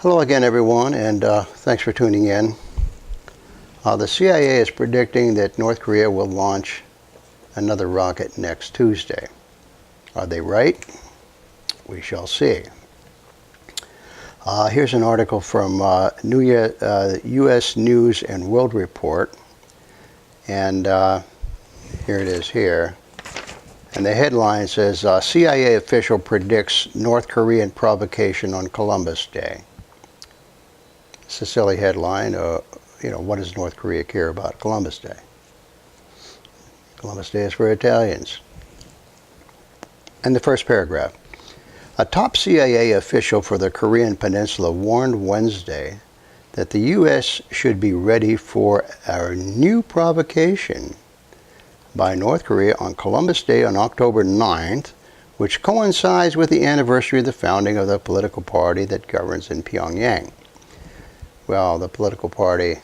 Hello again, everyone, and thanks for tuning in. The CIA is predicting that North Korea will launch another rocket next Tuesday. Are they right? We shall see. Here's an article from U.S. News and World Report, and here it is here. And the headline says, CIA official predicts North Korean provocation on Columbus Day. It's a silly headline. What does North Korea care about Columbus Day? Columbus Day is for Italians. And the first paragraph. A top CIA official for the Korean Peninsula warned Wednesday that the U.S. should be ready for a new provocation by North Korea on Columbus Day on October 9th, which coincides with the anniversary of the founding of the political party that governs in Pyongyang. Well, the political party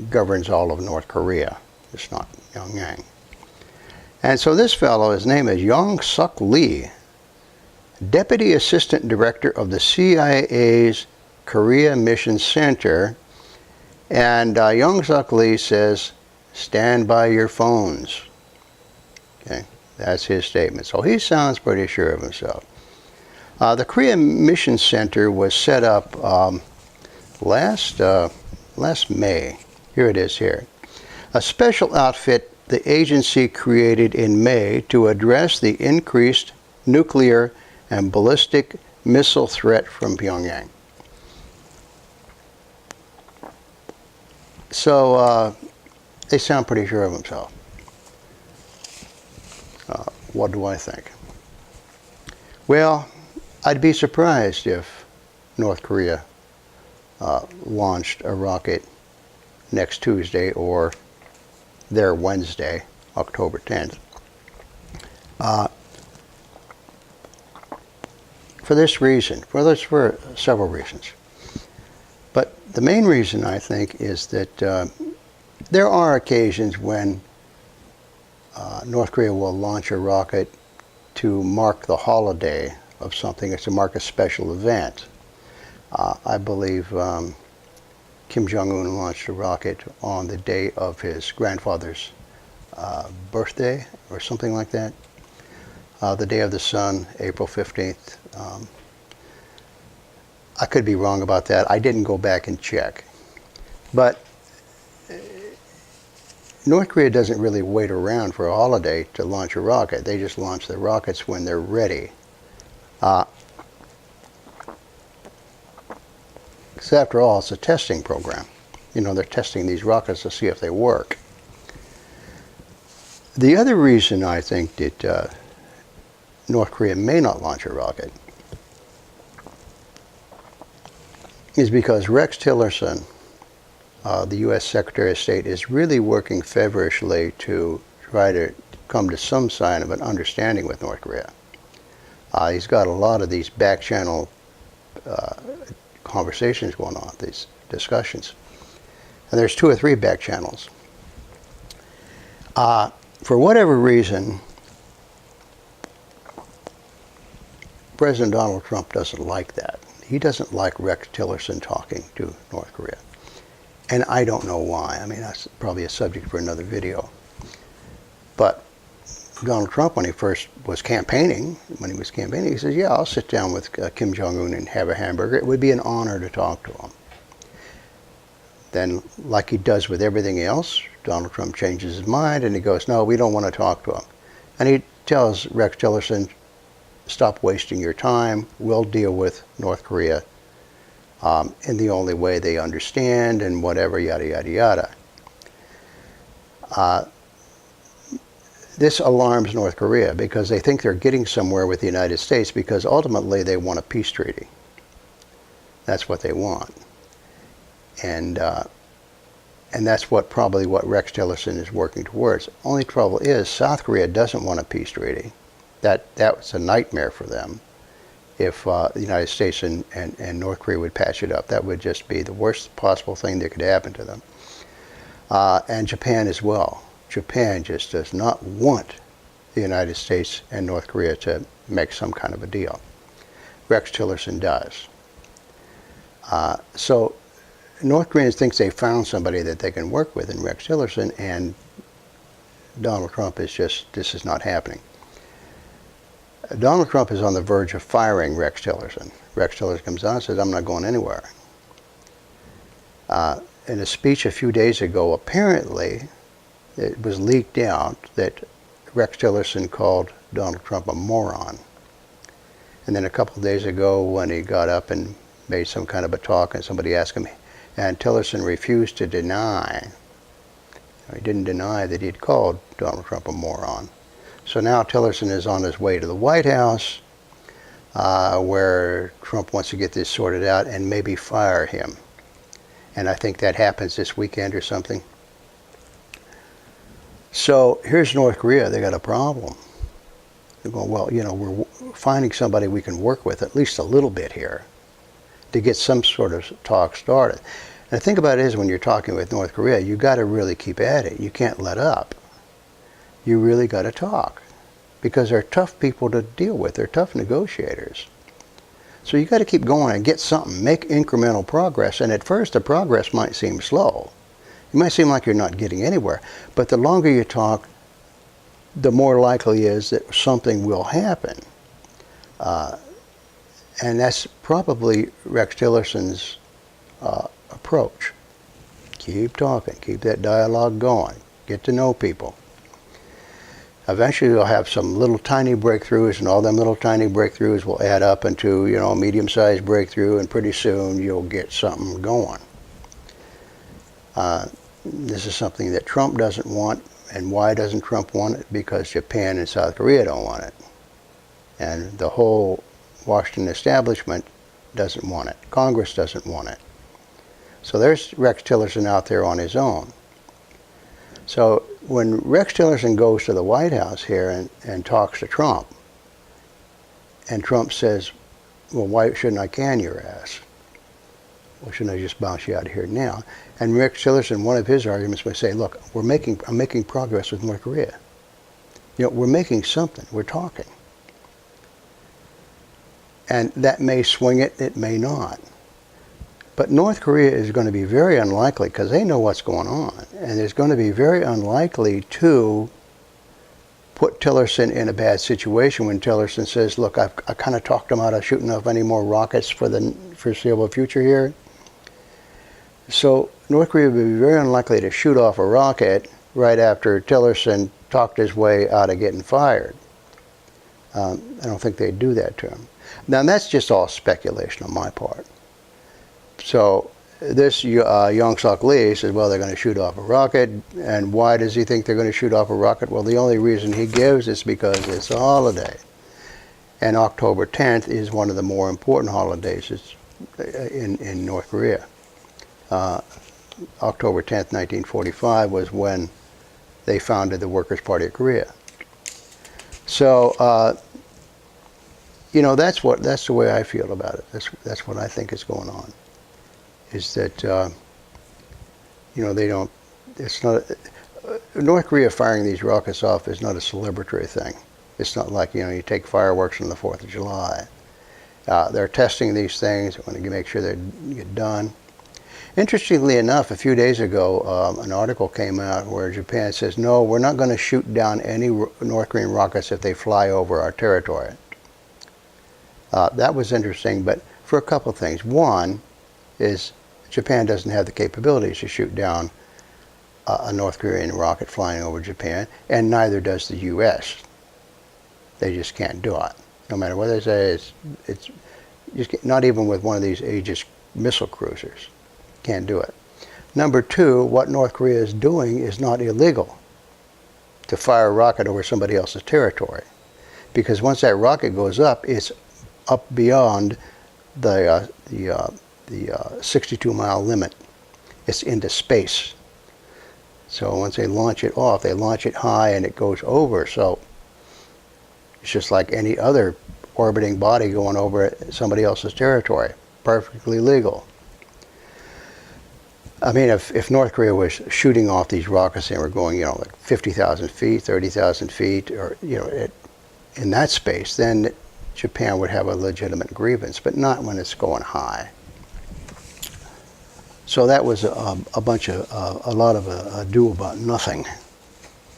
governs all of North Korea. It's not Pyongyang. And so this fellow, his name is Young-Suk Lee, Deputy Assistant Director of the CIA's Korea Mission Center. And Young-Suk Lee says, stand by your phones. Okay, that's his statement. So he sounds pretty sure of himself. The Korea Mission Center was set up last May. Here it is here. A special outfit the agency created in May to address the increased nuclear and ballistic missile threat from Pyongyang. So they sound pretty sure of themselves. What do I think? Well, I'd be surprised if North Korea launched a rocket next Tuesday or their Wednesday, October 10th. For this reason, for several reasons. But the main reason, I think, is that there are occasions when North Korea will launch a rocket to mark the holiday of something, it's to mark a special event. I believe Kim Jong Un launched a rocket on the day of his grandfather's birthday or something like that. The day of the sun, April 15th. I could be wrong about that. I didn't go back and check. But North Korea doesn't really wait around for a holiday to launch a rocket. They just launch the rockets when they're ready. Because after all, it's a testing program. They're testing these rockets to see if they work. The other reason I think that North Korea may not launch a rocket is because Rex Tillerson, the U.S. Secretary of State, is really working feverishly to try to come to some sign of an understanding with North Korea. He's got a lot of these back channel conversations going on, these discussions. And there's 2 or 3 back channels. For whatever reason, President Donald Trump doesn't like that. He doesn't like Rex Tillerson talking to North Korea. And I don't know why. I mean, that's probably a subject for another video. But Donald Trump, when he first was campaigning, he says, yeah, I'll sit down with Kim Jong Un and have a hamburger. It would be an honor to talk to him. Then, like he does with everything else, Donald Trump changes his mind and he goes, no, we don't want to talk to him. And he tells Rex Tillerson, stop wasting your time. We'll deal with North Korea in the only way they understand and whatever, yada, yada, yada. This alarms North Korea because they think they're getting somewhere with the United States because ultimately they want a peace treaty. That's what they want. And that's probably what Rex Tillerson is working towards. Only trouble is South Korea doesn't want a peace treaty. That's a nightmare for them. If the United States and North Korea would patch it up, that would just be the worst possible thing that could happen to them. And Japan as well. Japan just does not want the United States and North Korea to make some kind of a deal. Rex Tillerson does. So North Koreans think they found somebody that they can work with in Rex Tillerson, and Donald Trump is just, this is not happening. Donald Trump is on the verge of firing Rex Tillerson. Rex Tillerson comes out and says, I'm not going anywhere. In a speech a few days ago, apparently, it was leaked out that Rex Tillerson called Donald Trump a moron. And then a couple of days ago, when he got up and made some kind of a talk, and somebody asked him, and Tillerson refused to deny, he didn't deny that he'd called Donald Trump a moron. So now Tillerson is on his way to the White House, where Trump wants to get this sorted out and maybe fire him. And I think that happens this weekend or something. So here's North Korea. They got a problem. They're going, well, you know, we're finding somebody we can work with at least a little bit here to get some sort of talk started. And the thing about it is, when you're talking with North Korea, you got to really keep at it. You can't let up. You really got to talk, because they're tough people to deal with. They're tough negotiators. So you got to keep going and get something, make incremental progress. And at first, the progress might seem slow. It might seem like you're not getting anywhere. But the longer you talk, the more likely is that something will happen. And that's probably Rex Tillerson's approach. Keep talking, keep that dialogue going, get to know people. Eventually you'll have some little tiny breakthroughs, and all them little tiny breakthroughs will add up into, you know, a medium-sized breakthrough, and pretty soon you'll get something going. This is something that Trump doesn't want. And why doesn't Trump want it? Because Japan and South Korea don't want it. And the whole Washington establishment doesn't want it. Congress doesn't want it. So there's Rex Tillerson out there on his own. So when Rex Tillerson goes to the White House here and talks to Trump, and Trump says, well, why shouldn't I can your ass? Well, shouldn't I just bounce you out of here now? And Rex Tillerson, one of his arguments would say, look, I'm making progress with North Korea. You know, we're making something. We're talking. And that may swing it, it may not. But North Korea is going to be very unlikely, because they know what's going on, and it's going to be very unlikely to put Tillerson in a bad situation when Tillerson says, look, I kind of talked him out of shooting off any more rockets for the foreseeable future here. So North Korea would be very unlikely to shoot off a rocket right after Tillerson talked his way out of getting fired. I don't think they'd do that to him. Now, that's just all speculation on my part. So this Young Suk Lee says, well, they're going to shoot off a rocket. And why does he think they're going to shoot off a rocket? Well, the only reason he gives is because it's a holiday. And October 10th is one of the more important holidays in North Korea. October 10th, 1945 was when they founded the Workers' Party of Korea. So, you know, that's the way I feel about it. That's what I think is going on. Is that, you know, they don't, it's not, North Korea firing these rockets off is not a celebratory thing. It's not like, you know, you take fireworks on the 4th of July. They're testing these things. They want to make sure they get done. Interestingly enough, a few days ago, an article came out where Japan says, no, we're not going to shoot down any North Korean rockets if they fly over our territory. That was interesting, but for a couple of things. One is Japan doesn't have the capabilities to shoot down a North Korean rocket flying over Japan, and neither does the U.S. They just can't do it. No matter what they say, it's just not even with one of these Aegis missile cruisers. Can't do it. Number two, what North Korea is doing is not illegal, to fire a rocket over somebody else's territory. Because once that rocket goes up, it's up beyond the 62-mile limit. It's into space. So once they launch it off, they launch it high and it goes over. So it's just like any other orbiting body going over somebody else's territory. Perfectly legal. I mean, if North Korea was shooting off these rockets and were going, you know, like 50,000 feet, 30,000 feet, or, you know, in that space, then Japan would have a legitimate grievance, but not when it's going high. So that was a lot of ado about nothing.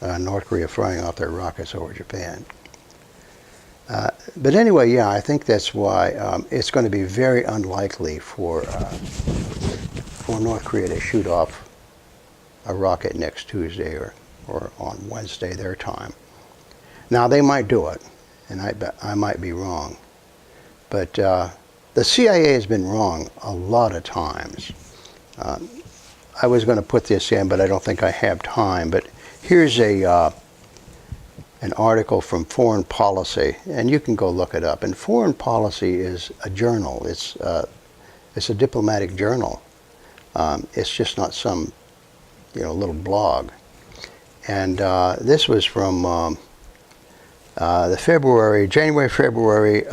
North Korea firing off their rockets over Japan. But anyway, yeah, I think that's why it's going to be very unlikely for North Korea to shoot off a rocket next Tuesday or on Wednesday their time. Now they might do it, and I might be wrong, but the CIA has been wrong a lot of times. I was going to put this in, but I don't think I have time. But here's an article from Foreign Policy, and you can go look it up. And Foreign Policy is a journal. It's a diplomatic journal. It's just not some little blog. And this was from the January-February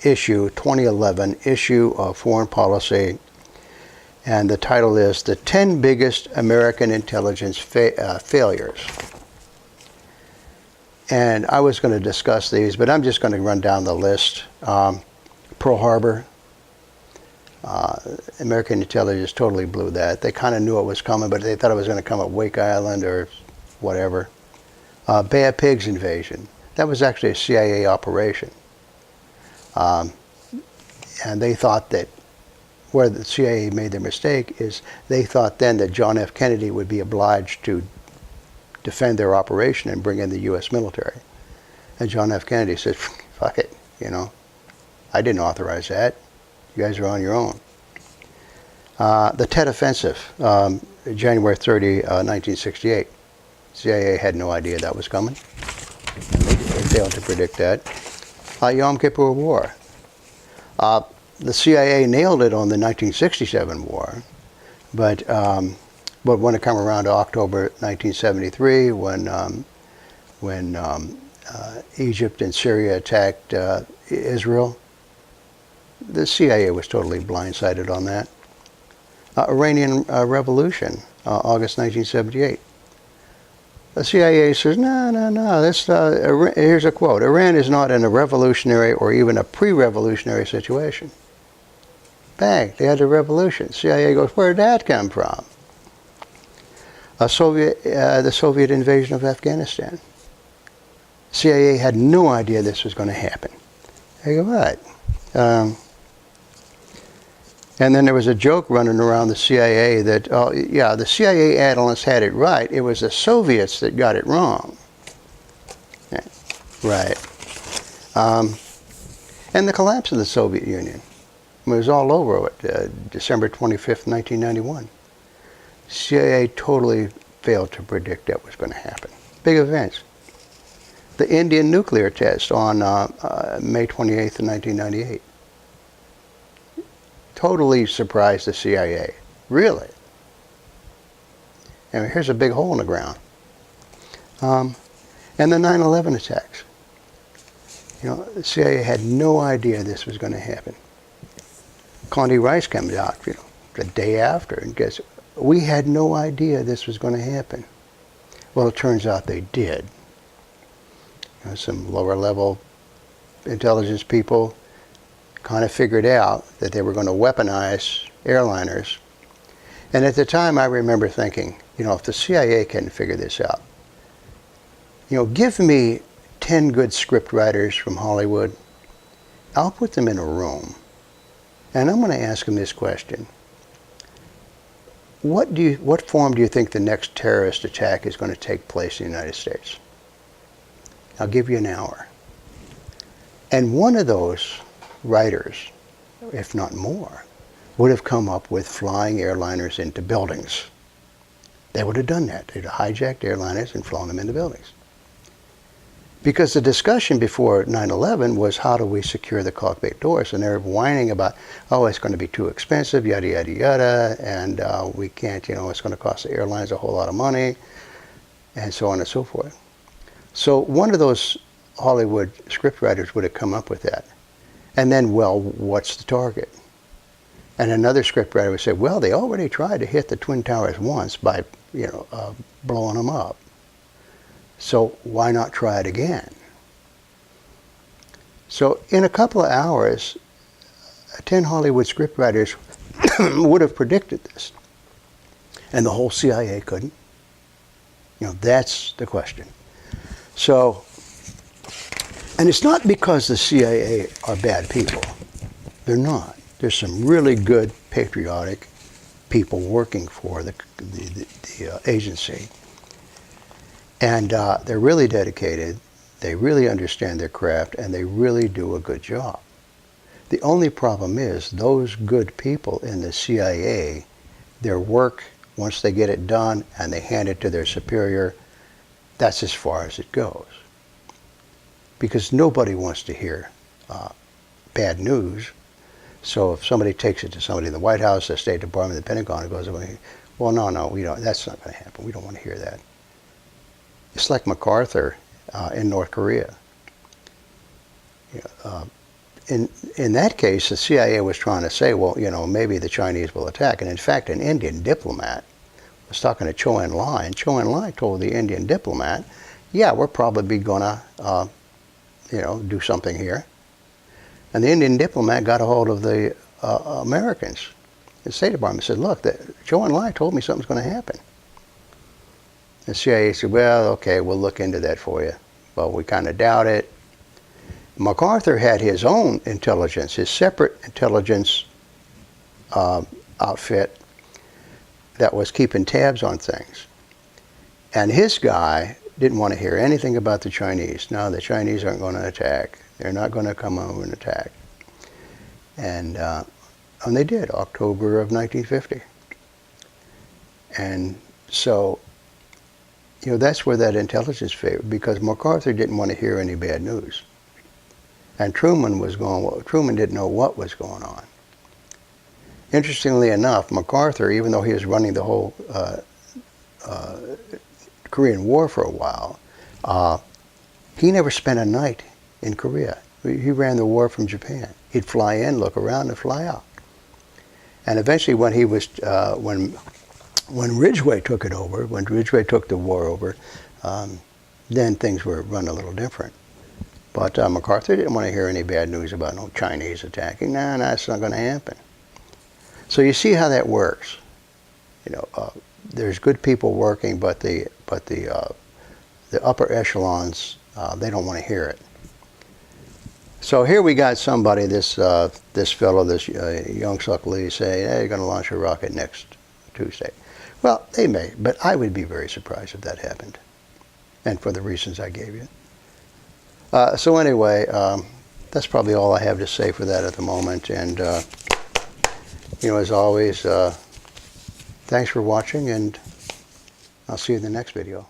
issue, 2011 issue of Foreign Policy. And the title is The 10 Biggest American Intelligence Failures. And I was going to discuss these, but I'm just going to run down the list. Pearl Harbor. American intelligence totally blew that. They kind of knew it was coming, but they thought it was going to come at Wake Island or whatever. Bay of Pigs invasion. That was actually a CIA operation. And they thought that where the CIA made their mistake is they thought then that John F. Kennedy would be obliged to defend their operation and bring in the U.S. military. And John F. Kennedy said, fuck it, I didn't authorize that. You guys are on your own. The Tet Offensive, January 30, 1968. CIA had no idea that was coming. They failed to predict that. Yom Kippur War. The CIA nailed it on the 1967 war, but when it came around to October 1973, when Egypt and Syria attacked Israel, the CIA was totally blindsided on that. Iranian Revolution, August 1978. The CIA says, no. Here's a quote. Iran is not in a revolutionary or even a pre-revolutionary situation. Bang, they had a revolution. CIA goes, where did that come from? The Soviet invasion of Afghanistan. CIA had no idea this was going to happen. They go, what? And then there was a joke running around the CIA that, the CIA analysts had it right. It was the Soviets that got it wrong. Yeah, right. And the collapse of the Soviet Union. It was all over December 25th, 1991. CIA totally failed to predict that was going to happen. Big events. The Indian nuclear test on May 28th, 1998. Totally surprised the CIA. Really. And here's a big hole in the ground. And the 9/11 attacks. The CIA had no idea this was going to happen. Condi Rice comes out, the day after, and guess, we had no idea this was going to happen. Well, it turns out they did. Some lower level intelligence people kind of figured out that they were going to weaponize airliners. And at the time I remember thinking, if the CIA can figure this out, give me 10 good script writers from Hollywood, I'll put them in a room and I'm going to ask them this question. What form do you think the next terrorist attack is going to take place in the United States? I'll give you an hour. And one of those writers, if not more, would have come up with flying airliners into buildings. They would have done that. They'd have hijacked airliners and flown them into buildings. Because the discussion before 9/11 was how do we secure the cockpit doors, and they're whining about, it's going to be too expensive, yada, yada, yada, and we can't, it's going to cost the airlines a whole lot of money, and so on and so forth. So one of those Hollywood scriptwriters would have come up with that. And then, what's the target? And another scriptwriter would say, they already tried to hit the Twin Towers once by, blowing them up. So why not try it again? So in a couple of hours, 10 Hollywood scriptwriters would have predicted this. And the whole CIA couldn't. That's the question. So, and it's not because the CIA are bad people. They're not. There's some really good, patriotic people working for the agency. And they're really dedicated. They really understand their craft, and they really do a good job. The only problem is those good people in the CIA, their work, once they get it done and they hand it to their superior, that's as far as it goes. Because nobody wants to hear bad news. So if somebody takes it to somebody in the White House, the State Department, the Pentagon, it goes, well, no, we don't. That's not going to happen. We don't want to hear that. It's like MacArthur in North Korea. In that case, the CIA was trying to say, well, maybe the Chinese will attack. And in fact, an Indian diplomat was talking to Zhou Enlai, and Zhou Enlai told the Indian diplomat, yeah, we're probably going to, do something here. And the Indian diplomat got a hold of the Americans. The State Department said, look, Zhou Enlai told me something's going to happen. The CIA said, well, okay, we'll look into that for you. But we kind of doubt it. MacArthur had his own intelligence, his separate intelligence outfit that was keeping tabs on things. And his guy didn't want to hear anything about the Chinese. No, the Chinese aren't going to attack. They're not going to come over and attack. And they did, October of 1950. And so, that's where that intelligence favored, because MacArthur didn't want to hear any bad news. And Truman didn't know what was going on. Interestingly enough, MacArthur, even though he was running the whole Korean War for a while, he never spent a night in Korea. He ran the war from Japan. He'd fly in, look around, and fly out. And eventually, when he was, when Ridgway took it over, when Ridgway took the war over, then things were run a little different. But MacArthur didn't want to hear any bad news about no Chinese attacking. No, that's not going to happen. So you see how that works. There's good people working, but the upper echelons, they don't want to hear it. So here we got somebody, this fellow, this Young Suk Lee, saying, hey, you're going to launch a rocket next Tuesday. Well, they may, but I would be very surprised if that happened, and for the reasons I gave you. So anyway, that's probably all I have to say for that at the moment. And, as always, thanks for watching, and I'll see you in the next video.